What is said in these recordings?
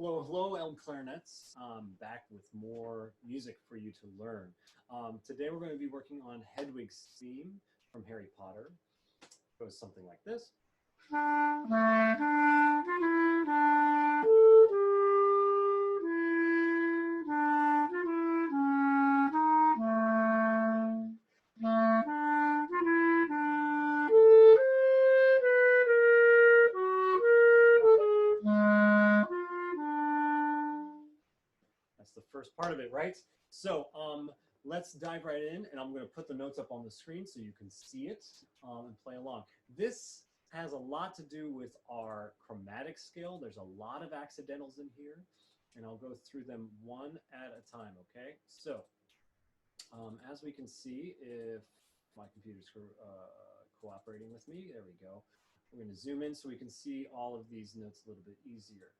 Hello, hello, Elm Clarinets. Back with more music for you to learn. Today we're going to be working on Hedwig's theme from Harry Potter. It goes something like this. That's the first part of it, right? So let's dive right in, and I'm going to put the notes up on the screen so you can see it and play along. This has a lot to do with our chromatic scale. There's a lot of accidentals in here, and I'll go through them one at a time, okay? So as we can see, if my computer's cooperating with me, there we go. We're going to zoom in so we can see all of these notes a little bit easier.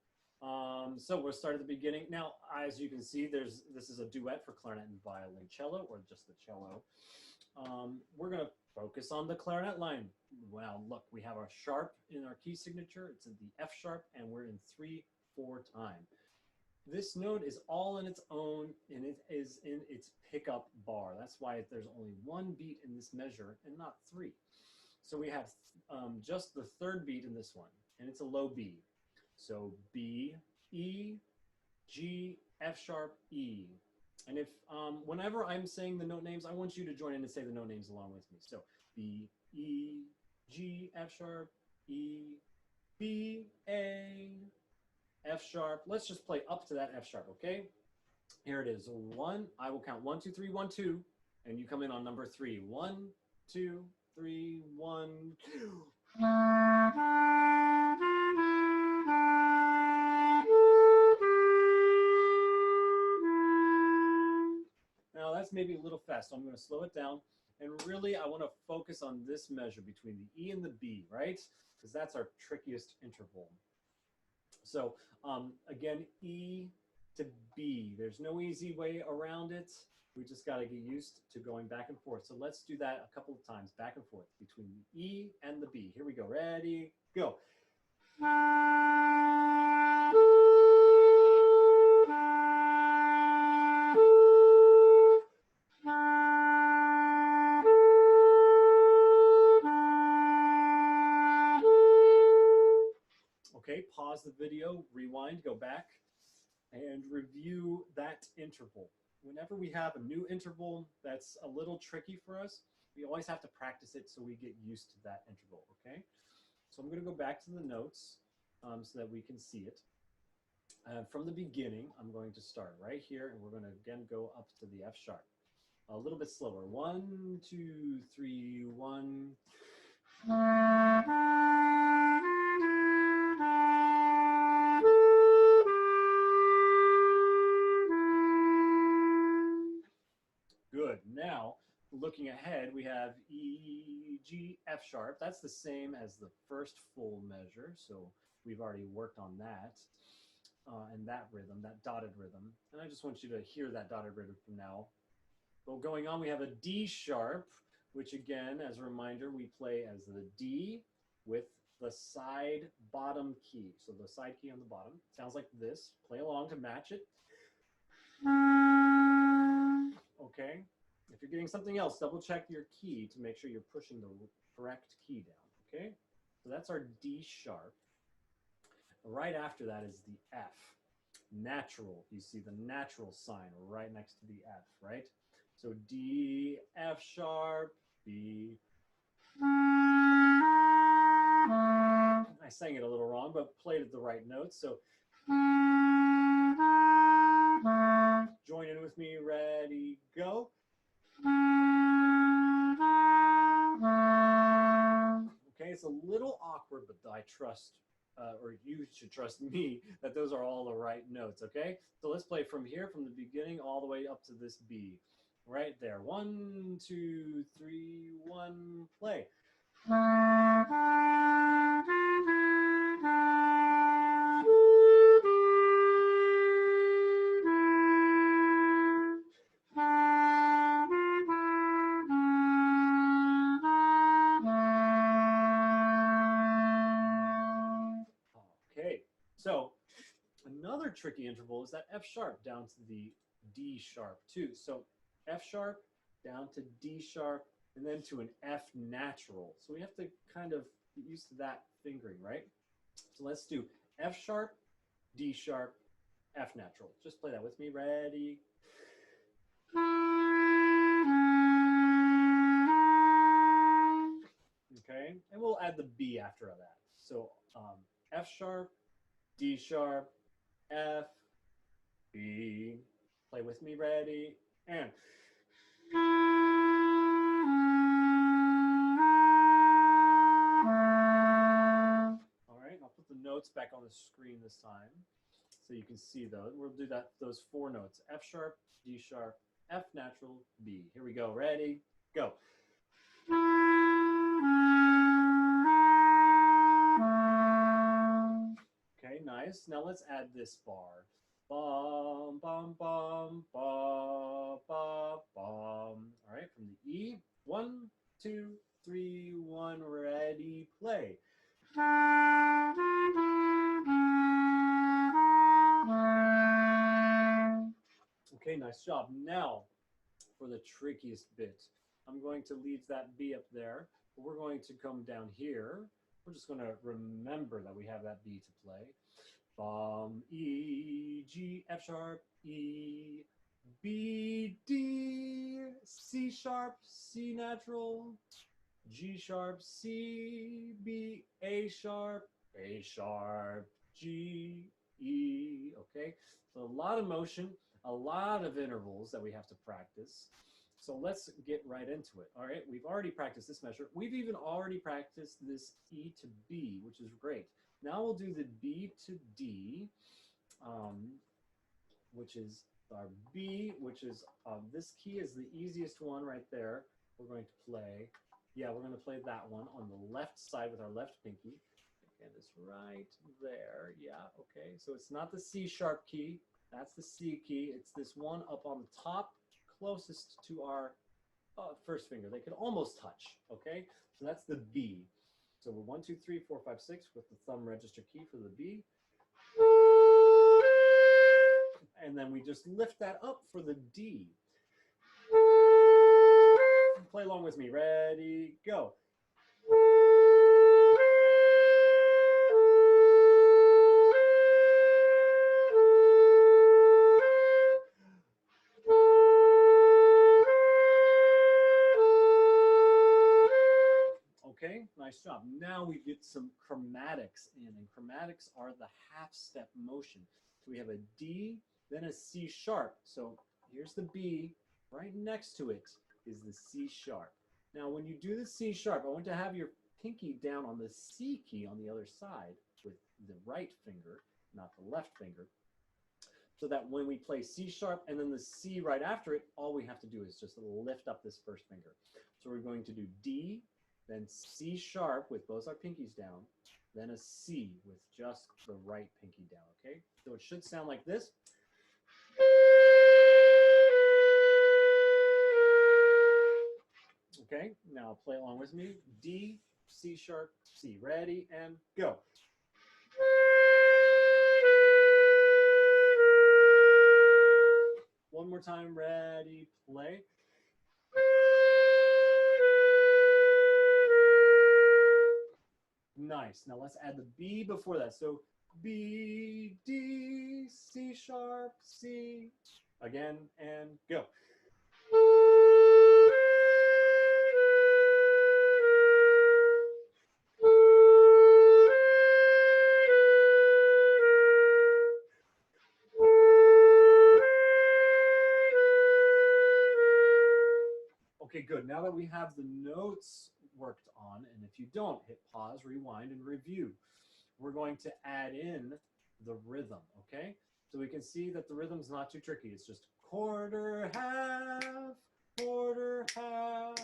So we'll start at the beginning. Now, as you can see, this is a duet for clarinet and violoncello, or just the cello. We're going to focus on the clarinet line. Well, look, we have our sharp in our key signature. It's in the F sharp, and we're in 3/4 time. This note is all in its own, and it is in its pickup bar. That's why there's only one beat in this measure and not three. So we have just the third beat in this one, and it's a low B. So B, E, G, F sharp, E. And if whenever I'm saying the note names, I want you to join in and say the note names along with me. So B, E, G, F sharp, E, B, A, F sharp. Let's just play up to that F sharp, okay? Here it is. One, I will count 1, 2, 3, 1, 2, and you come in on number 3. 1, 2, 3, 1, 2. Now that's maybe a little fast, so I'm going to slow it down. And really, I want to focus on this measure between the E and the B, right? Because that's our trickiest interval. So again, E to B. There's no easy way around it. We just got to get used to going back and forth. So let's do that a couple of times, back and forth between the E and the B. Here we go. Ready, go. Okay, pause the video, rewind, go back, and review that interval. Whenever we have a new interval that's a little tricky for us, we always have to practice it so we get used to that interval, okay? So I'm going to go back to the notes so that we can see it. From the beginning, I'm going to start right here, and we're going to again go up to the F sharp. A little bit slower. 1, 2, 3, 1. Good. Now, looking ahead, we have E, G, F sharp. That's the same as the first full measure, so we've already worked on that. And that rhythm, that dotted rhythm. And I just want you to hear that dotted rhythm from now. But going on, we have a D sharp, which again, as a reminder, we play as the D with the side bottom key. So the side key on the bottom sounds like this. Play along to match it. Okay. If you're getting something else, double check your key to make sure you're pushing the correct key down. Okay. So that's our D sharp. Right after that is the F. Natural. You see the natural sign right next to the F, right? So D, F sharp, B. I sang it a little wrong, but played at the right notes. So join in with me. Ready, go. Okay, it's a little awkward, but I trust, or you should trust me, that those are all the right notes, okay? So let's play from here, from the beginning, all the way up to this B. Right there. 1, 2, 3, 1, play. Okay, so Another tricky interval is that F sharp down to the D sharp too. So F sharp down to D sharp and then to an F natural. So we have to kind of get used to that fingering, right? So let's do F sharp, D sharp, F natural. Just play that with me. Ready? Okay, and we'll add the B after that. So F sharp, D sharp, F, B. Play with me. Ready? And all right, I'll put the notes back on the screen this time so you can see those. We'll do those 4 notes: F sharp, D sharp, F natural, B. Here we go. Ready? Go. Okay, nice. Now let's add this bar. Bum, bum, bum, ba, ba, bum. All right, from the E. 1, 2, 3, 1. Ready, play. Okay, nice job. Now, for the trickiest bit, I'm going to leave that B up there, but we're going to come down here. We're just going to remember that we have that B to play. E, G, F sharp, E, B, D, C sharp, C natural, G sharp, C, B, A sharp, G, E. Okay, so a lot of motion, a lot of intervals that we have to practice. So let's get right into it. All right, we've already practiced this measure. We've even already practiced this E to B, which is great. Now we'll do the B to D, which is our B, which is this key is the easiest one right there. We're going to play, we're going to play that one on the left side with our left pinky. And it's right there. Yeah, okay. So it's not the C sharp key. That's the C key. It's this one up on the top, closest to our first finger. They could almost touch, okay? So that's the B. So we're 1, 2, 3, 4, 5, 6 with the thumb register key for the B. And then we just lift that up for the D. Play along with me. Ready, go. Okay, nice job. Now we get some chromatics in, and chromatics are the half-step motion. So we have a D, then a C sharp. So here's the B. Right next to it is the C sharp. Now when you do the C sharp, I want to have your pinky down on the C key on the other side with the right finger, not the left finger, so that when we play C sharp and then the C right after it, all we have to do is just lift up this first finger. So we're going to do D, then C sharp with both our pinkies down, then a C with just the right pinky down, okay? So it should sound like this. Okay, now play along with me. D, C sharp, C. Ready, and go. One more time, ready, play. Nice. Now let's add the B before that. So B, D, C sharp, C. Again, and go. Okay, good. Now that we have the notes worked on, and if you don't, hit pause, rewind, and review. We're going to add in the rhythm, okay? So we can see that the rhythm's not too tricky. It's just quarter, half, quarter, half,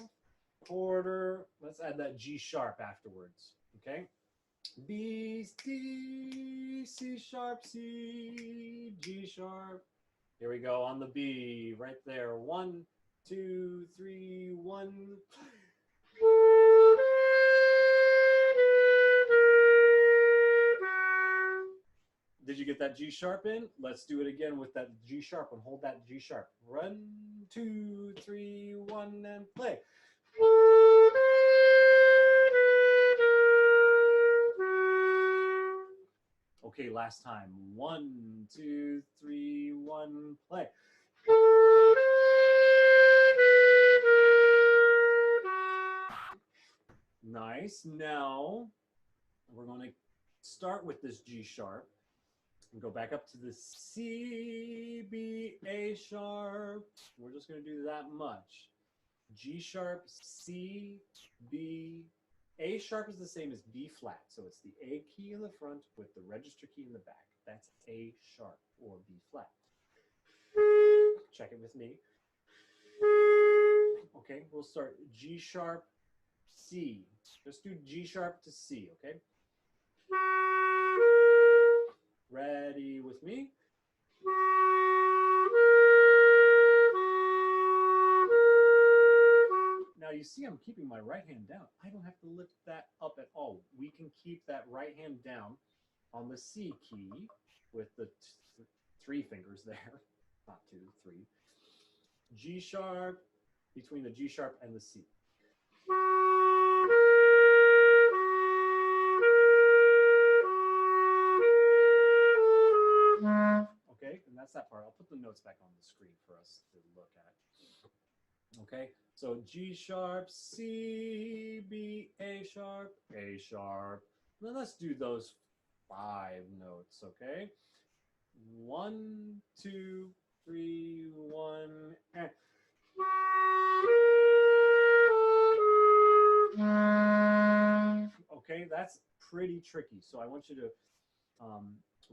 quarter. Let's add that G sharp afterwards, okay? B, D, C sharp, C, G sharp. Here we go on the B, right there. 1, 2, 3, 1. Did you get that G sharp in? Let's do it again with that G sharp and hold that G sharp. 1, 2, 3, 1, and play. Okay, last time. 1, 2, 3, 1, play. Nice. Now we're going to start with this G sharp and go back up to the C, B, A sharp. We're just going to do that much. G sharp, C, B, A sharp is the same as B flat. So it's the A key in the front with the register key in the back. That's A sharp or B flat. Check it with me. Okay, we'll start G sharp, C. Just do G sharp to C, okay? Ready with me? Now you see I'm keeping my right hand down. I don't have to lift that up at all. We can keep that right hand down on the C key with the 3 fingers there. Not 2, 3. G sharp between the G sharp and the C. Okay, and that's that part. I'll put the notes back on the screen for us to look at. Okay, so G sharp, C, B, A sharp, A sharp. Now let's do those 5 notes, okay? 1, 2, 3, 1, and. Okay, that's pretty tricky. So I want you to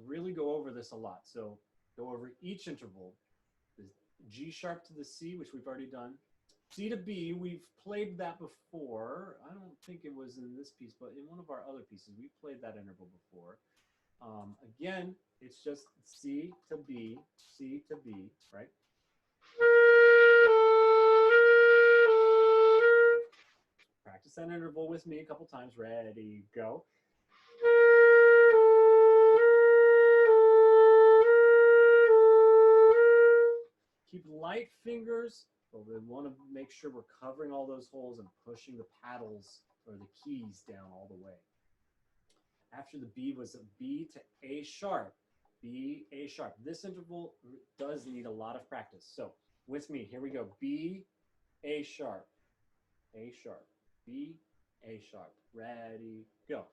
really go over this a lot. So go over each interval. The G sharp to the C, which we've already done. C to B, we've played that before. I don't think it was in this piece, but in one of our other pieces, we played that interval before. Again, it's just C to B, C to B, right? Practice that interval with me a couple times. Ready, go. Keep light fingers, but we want to make sure we're covering all those holes and pushing the paddles or the keys down all the way. After the B was a B to A sharp. B, A sharp. This interval does need a lot of practice. So with me, here we go. B, A sharp, A sharp, B, A sharp. Ready, go.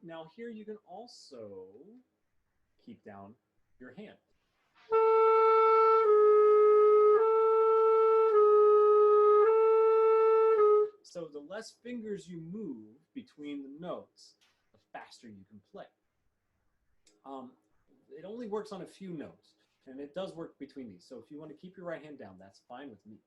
Now here you can also keep down your hand. So the less fingers you move between the notes, the faster you can play. It only works on a few notes, and it does work between these. So if you want to keep your right hand down, that's fine with me.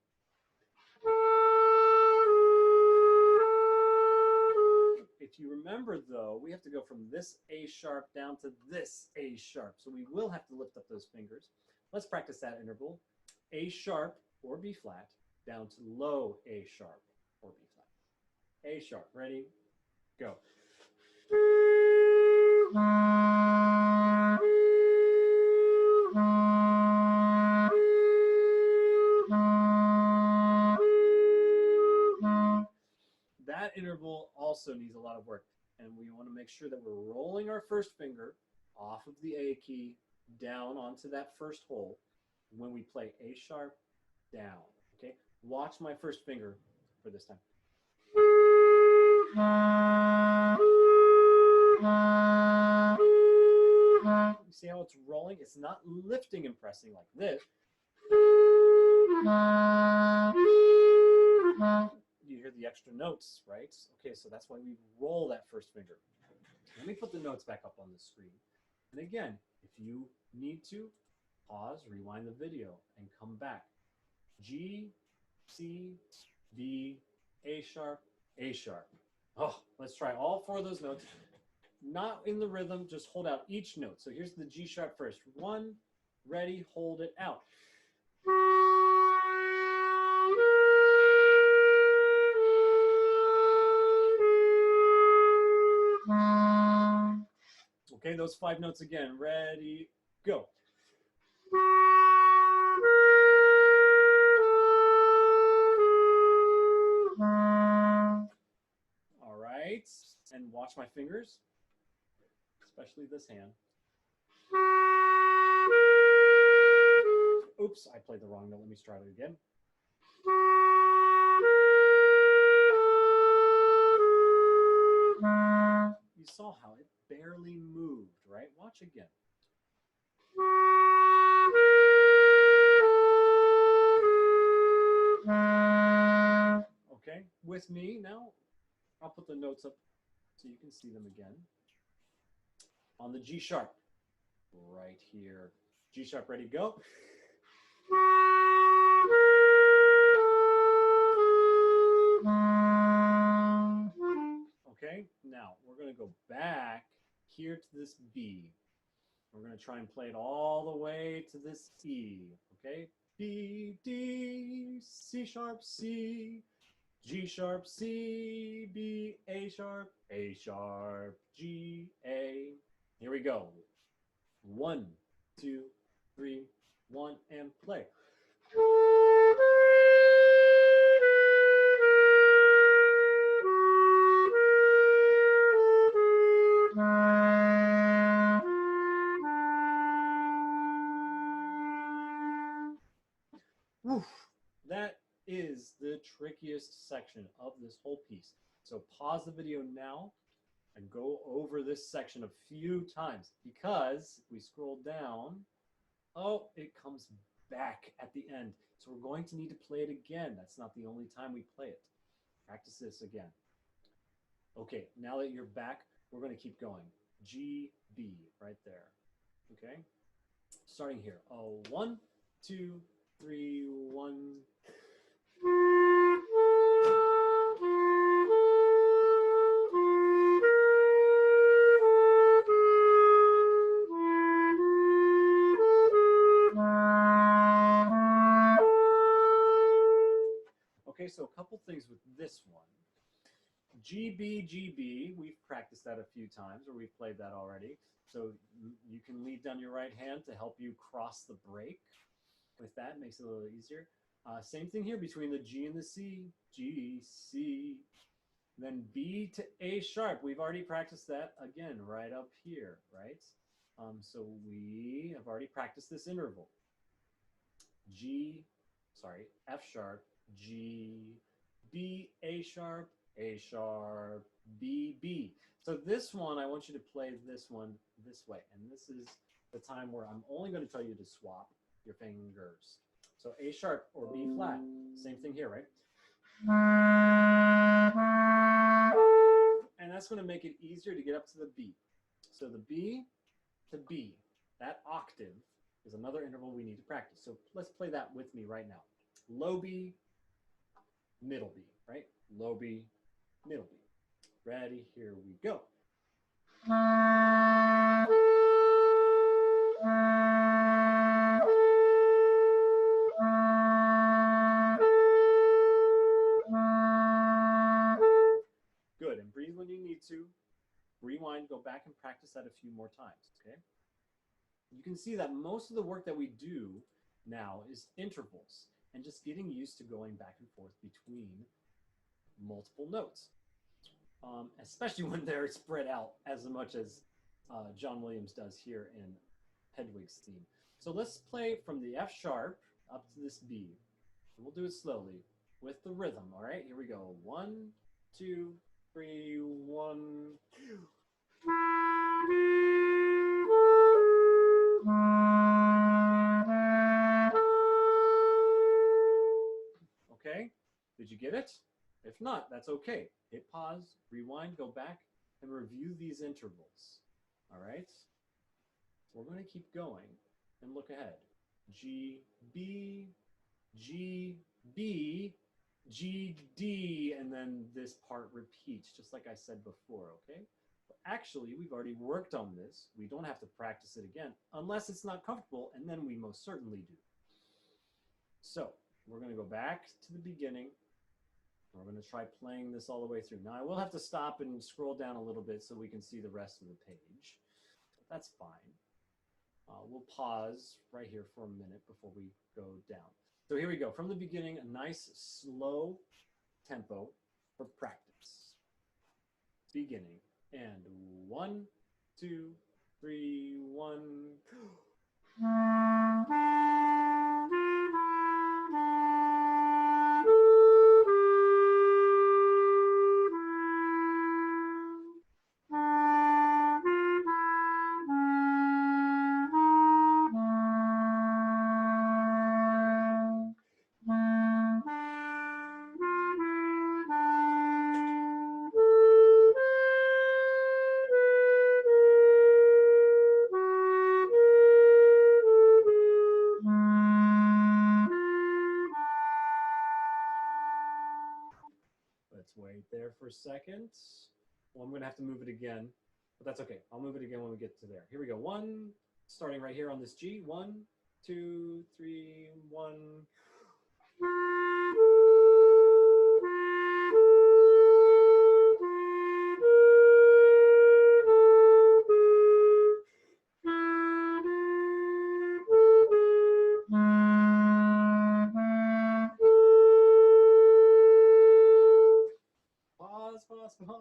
If you remember, though, we have to go from this A sharp down to this A sharp. So we will have to lift up those fingers. Let's practice that interval. A sharp or B flat down to low A sharp or B flat. A sharp. Ready? Go. That interval also needs a lot of work, and we want to make sure that we're rolling our first finger off of the A key down onto that first hole when we play A sharp down. Okay, watch my first finger for this time. You see how it's rolling? It's not lifting and pressing like this. You hear the extra notes, right? Okay, so that's why we roll that first finger. Let me put the notes back up on the screen. And again, if you need to, pause, rewind the video, and come back. G, C, B, A sharp, A sharp. Oh, let's try all 4 of those notes. Not in the rhythm, just hold out each note. So here's the G sharp first. 1, ready, hold it out. Okay, those 5 notes again. Ready, go. All right, and watch my fingers, especially this hand. Oops, I played the wrong note. Let me try it again. You saw how it barely moved, right? Watch again. Okay, with me now, I'll put the notes up so you can see them again. On the G sharp, right here. G sharp, ready, go. Okay, now we're going to go back here to this B. We're going to try and play it all the way to this E. Okay, B, D, C sharp, C, G sharp, C, B, A sharp, G, A. Here we go. 1, 2, 3, 1, and play. Whew. That is the trickiest section of this whole piece. So pause the video now and go over this section a few times, because if we scroll down, oh, it comes back at the end. So we're going to need to play it again. That's not the only time we play it. Practice this again. Okay, now that you're back, we're going to keep going. G, B, right there. Okay, starting here. Oh, 1, 2, 3, 1. Okay, so a couple things with this one. GB, GB, we've practiced that a few times, or we've played that already. So you can lead down your right hand to help you cross the break. With that, makes it a little easier. Same thing here between the G and the C. G, C. Then B to A sharp. We've already practiced that again right up here, right? So we have already practiced this interval. F sharp, G, B, A sharp, B, B. So this one, I want you to play this one this way. And this is the time where I'm only going to tell you to swap your fingers. So A sharp or B flat, same thing here, right? And that's going to make it easier to get up to the B. So the B to B, that octave is another interval we need to practice. So let's play that with me right now. Low B, middle B, right? Low B, middle B. Ready? Here we go. Good, and breathe when you need to. Rewind, go back and practice that a few more times, okay? You can see that most of the work that we do now is intervals and just getting used to going back and forth between multiple notes, especially when they're spread out as much as John Williams does here in Hedwig's theme. So let's play from the F sharp up to this B. And we'll do it slowly with the rhythm, all right? Here we go. 1, 2, 3, 1, 2. Okay, did you get it? If not, that's okay. Hit pause, rewind, go back, and review these intervals. All right? We're going to keep going and look ahead. G, B, G, B, G, D, and then this part repeats, just like I said before, okay? But actually, we've already worked on this. We don't have to practice it again, unless it's not comfortable, and then we most certainly do. So, we're going to go back to the beginning. We're going to try playing this all the way through. Now, I will have to stop and scroll down a little bit so we can see the rest of the page. That's fine. We'll pause right here for a minute before we go down. So here we go. From the beginning, a nice slow tempo for practice. Beginning. And 1, 2, 3, 1. Let's wait there for a second. Well, I'm going to have to move it again, but that's okay. I'll move it again when we get to there. Here we go. 1, starting right here on this G. 1, 2, 3, 1. Pause, pause, pause.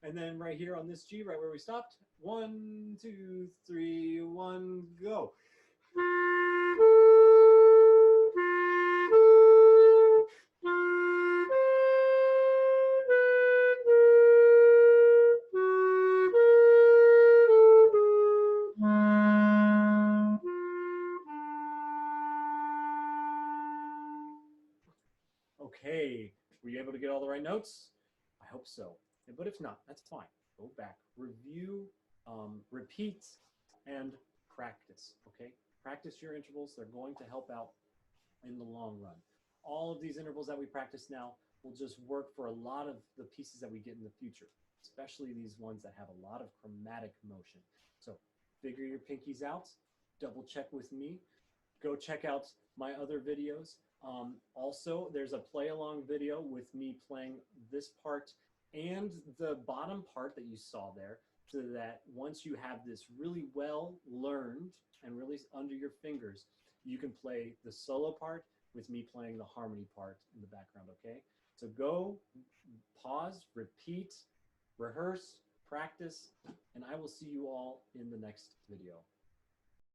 And then right here on this G, right where we stopped. 1, 2, 3, 1, go. Okay, were you able to get all the right notes? I hope so. But if not, that's fine. Go back, review, repeat, and practice, okay? Practice your intervals. They're going to help out in the long run. All of these intervals that we practice now will just work for a lot of the pieces that we get in the future, especially these ones that have a lot of chromatic motion. So figure your pinkies out, double check with me, go check out my other videos. Also, there's a play along video with me playing this part and the bottom part that you saw there, so that once you have this really well learned and really under your fingers, you can play the solo part with me playing the harmony part in the background, okay? So go, pause, repeat, rehearse, practice, and I will see you all in the next video.